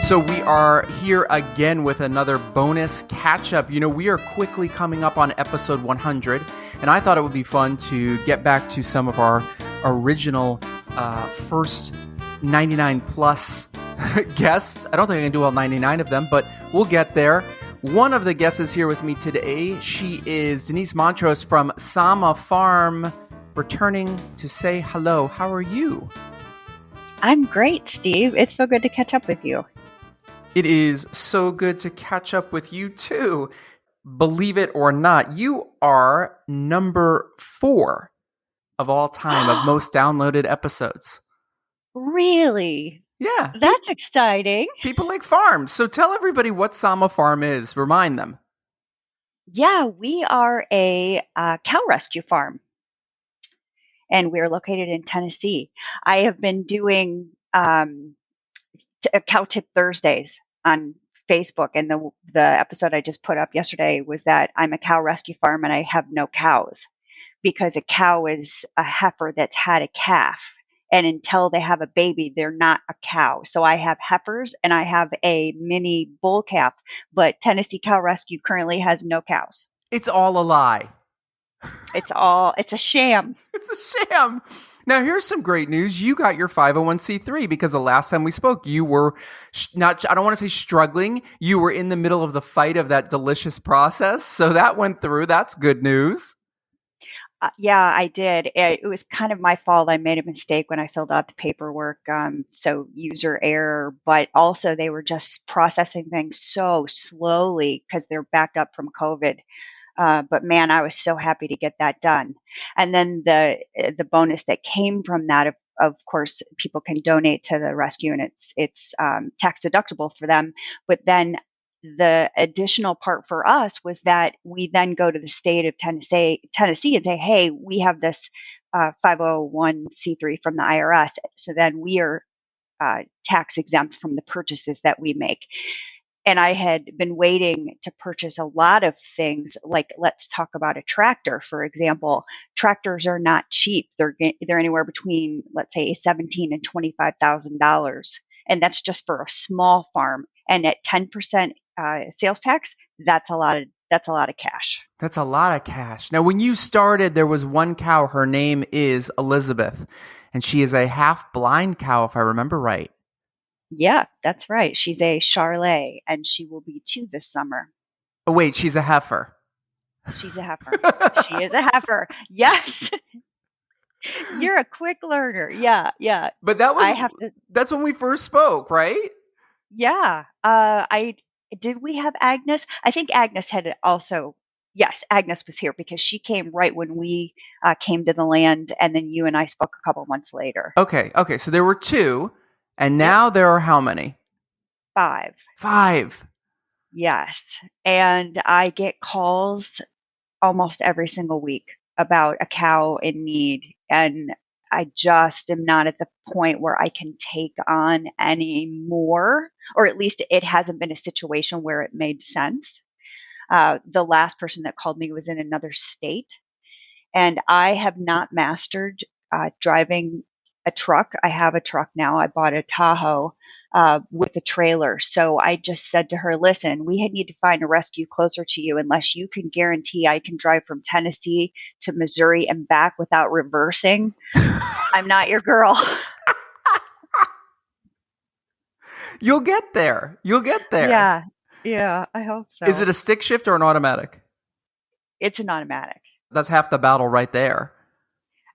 So we are here again with another bonus catch-up. You know, we are quickly coming up on episode 100, and I thought it would be fun to get back to some of our original first 99 plus guests. I don't think I can do all 99 of them, but we'll get there. One of the guests is here with me today. She is Denise Montrose from Samma Farm, returning to say hello. How are you? I'm great, Steve. It's so good to catch up with you. It is so good to catch up with you too. Believe it or not, you are number 4 of all time of most downloaded episodes. Really? Yeah. That's exciting. People like farms. So tell everybody what Samma Farm is. Remind them. Yeah, we are a cow rescue farm, and we're located in Tennessee. I have been doing Cow Tip Thursdays on Facebook, and the episode I just put up yesterday was that I'm a cow rescue farm and I have no cows, because a cow is a heifer that's had a calf, and until they have a baby, they're not a cow. So I have heifers and I have a mini bull calf, but Tennessee Cow Rescue currently has no cows. It's all a lie. It's a sham. It's a sham. Now, here's some great news. You got your 501c3 because the last time we spoke, you were not, I don't want to say struggling. You were in the middle of the fight of that delicious process. So that went through. That's good news. Yeah, I did. It was kind of my fault. I made a mistake when I filled out the paperwork. So user error, but also they were just processing things so slowly because they're backed up from COVID. But man, I was so happy to get that done. And then the bonus that came from that, of course, people can donate to the rescue, and it's tax deductible for them. But then the additional part for us was that we then go to the state of Tennessee and say, hey, we have this 501c3 from the IRS. So then we are tax exempt from the purchases that we make. And I had been waiting to purchase a lot of things, like let's talk about a tractor, for example. Tractors are not cheap. They're anywhere between, let's say, $17,000 and $25,000, and that's just for a small farm. And at 10% sales tax, that's a lot of cash. That's a lot of cash. Now, when you started, there was one cow. Her name is Elizabeth, and she is a half-blind cow, if I remember right. Yeah, that's right. She's a Charlet, and she will be 2 this summer. Oh, wait, she's a heifer. She's a heifer. She is a heifer. Yes. You're a quick learner. Yeah. But that's when we first spoke, right? Yeah. Did we have Agnes? I think Agnes had also, yes, Agnes was here because she came right when we came to the land, and then you and I spoke a couple months later. Okay. So there were 2. And now there are how many? 5. 5. Yes. And I get calls almost every single week about a cow in need. And I just am not at the point where I can take on any more, or at least it hasn't been a situation where it made sense. The last person that called me was in another state, and I have not mastered driving a truck. I have a truck now. I bought a Tahoe with a trailer. So I just said to her, listen, we need to find a rescue closer to you unless you can guarantee I can drive from Tennessee to Missouri and back without reversing. I'm not your girl. You'll get there. Yeah, I hope so. Is it a stick shift or an automatic? It's an automatic. That's half the battle right there.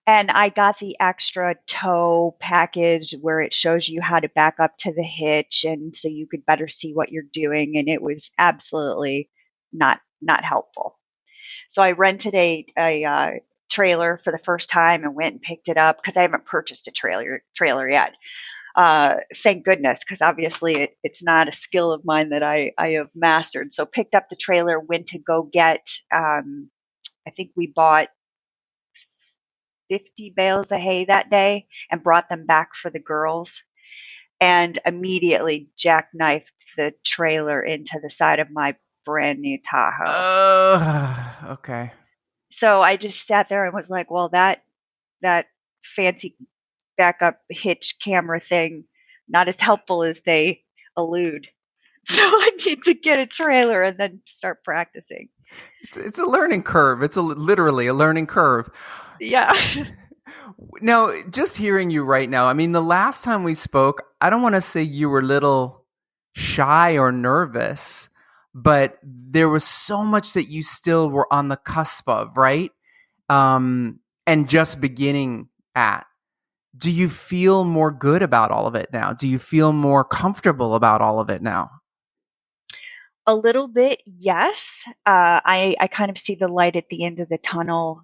And I got the extra tow package where it shows you how to back up to the hitch, and so you could better see what you're doing. And it was absolutely not helpful. So I rented a trailer for the first time and went and picked it up because I haven't purchased a trailer yet. Thank goodness, because obviously it's not a skill of mine that I have mastered. So picked up the trailer, went to go get, I think we bought 50 bales of hay that day and brought them back for the girls, and immediately jackknifed the trailer into the side of my brand new Tahoe. Okay. So I just sat there and was like, well, that fancy backup hitch camera thing, not as helpful as they elude. So I need to get a trailer and then start practicing. It's a learning curve. It's literally a learning curve. Yeah. Now, just hearing you right now, I mean, the last time we spoke, I don't want to say you were a little shy or nervous, but there was so much that you still were on the cusp of, right? And just beginning at. Do you feel more good about all of it now? Do you feel more comfortable about all of it now? A little bit, yes. I kind of see the light at the end of the tunnel.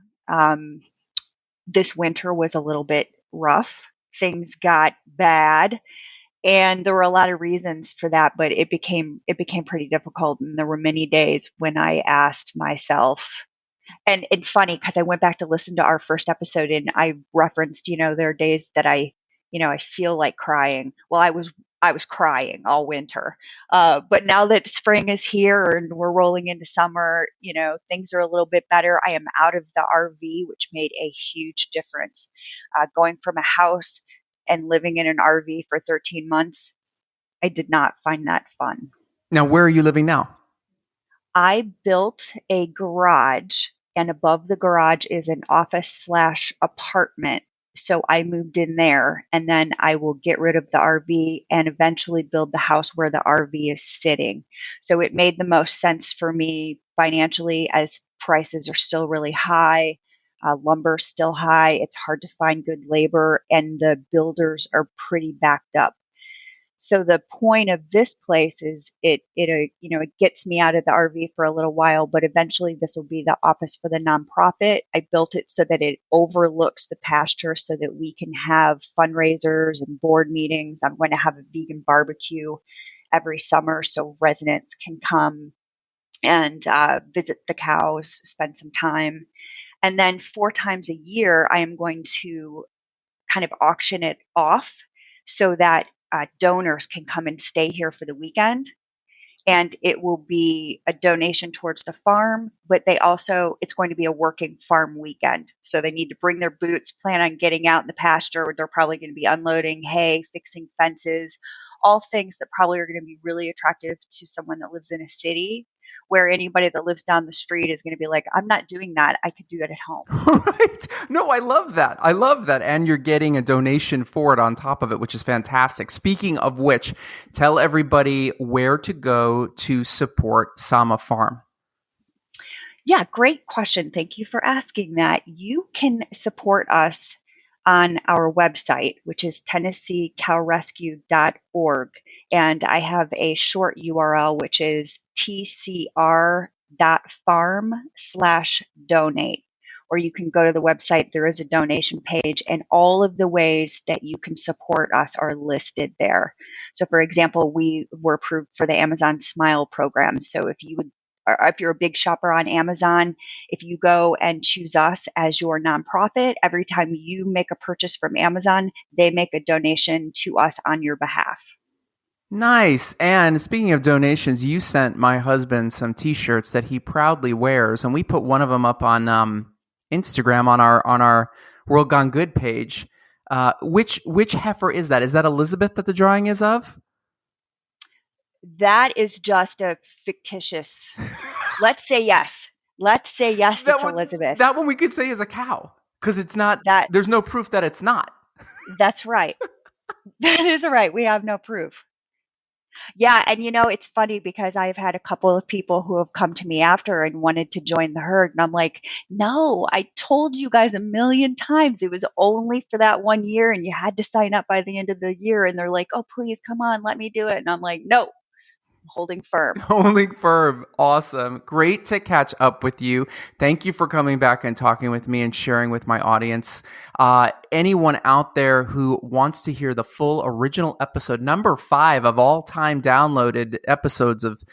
This winter was a little bit rough. Things got bad, and there were a lot of reasons for that, but it became pretty difficult. And there were many days when I asked myself, and funny because I went back to listen to our first episode and I referenced, there are days that I feel like crying. Well, I was crying all winter. But now that spring is here and we're rolling into summer, things are a little bit better. I am out of the RV, which made a huge difference. Going from a house and living in an RV for 13 months, I did not find that fun. Now, where are you living now? I built a garage, and above the garage is an office slash apartment. So I moved in there, and then I will get rid of the RV and eventually build the house where the RV is sitting. So it made the most sense for me financially, as prices are still really high. Lumber's still high. It's hard to find good labor, and the builders are pretty backed up. So the point of this place is it gets me out of the RV for a little while, but eventually this will be the office for the nonprofit. I built it so that it overlooks the pasture so that we can have fundraisers and board meetings. I'm going to have a vegan barbecue every summer so residents can come and visit the cows, spend some time. And then 4 times a year, I am going to kind of auction it off so that donors can come and stay here for the weekend. And it will be a donation towards the farm, but it's going to be a working farm weekend. So they need to bring their boots, plan on getting out in the pasture. They're probably going to be unloading hay, fixing fences, all things that probably are going to be really attractive to someone that lives in a city, where anybody that lives down the street is going to be like, I'm not doing that. I could do it at home. Right. No, I love that. I love that. And you're getting a donation for it on top of it, which is fantastic. Speaking of which, tell everybody where to go to support Samma Farm. Yeah, great question. Thank you for asking that. You can support us on our website, which is TennesseeCowRescue.org. And I have a short URL, which is tcr.farm/donate. Or you can go to the website. There is a donation page, and all of the ways that you can support us are listed there. So, for example, we were approved for the Amazon Smile program. So if you're a big shopper on Amazon, if you go and choose us as your nonprofit, every time you make a purchase from Amazon, they make a donation to us on your behalf. Nice. And speaking of donations, you sent my husband some T-shirts that he proudly wears, and we put one of them up on Instagram on our World Gone Good page. Which heifer is that? Is that Elizabeth that the drawing is of? That is just a fictitious. Let's say yes. It's Elizabeth. That one we could say is a cow because it's not. There's no proof that it's not. That's right. That is right. We have no proof. Yeah, and it's funny because I've had a couple of people who have come to me after and wanted to join the herd, and I'm like, no, I told you guys a million times it was only for that 1 year, and you had to sign up by the end of the year. And they're like, oh, please, come on, let me do it. And I'm like, no. Holding firm. Holding firm. Awesome. Great to catch up with you. Thank you for coming back and talking with me and sharing with my audience. Anyone out there who wants to hear the full original episode, number 5 of all time downloaded episodes of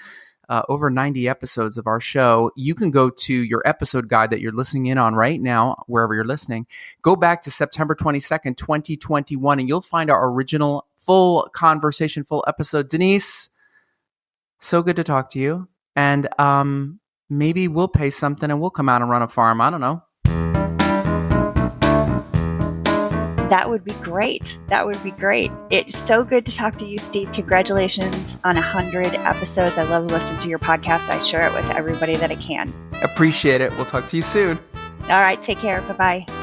over 90 episodes of our show, you can go to your episode guide that you're listening in on right now, wherever you're listening. Go back to September 22nd, 2021, and you'll find our original full conversation, full episode. Denise, so good to talk to you. And maybe we'll pay something and we'll come out and run a farm. I don't know. That would be great. That would be great. It's so good to talk to you, Steve. Congratulations on 100 episodes. I love listening to your podcast. I share it with everybody that I can. Appreciate it. We'll talk to you soon. All right. Take care. Bye-bye.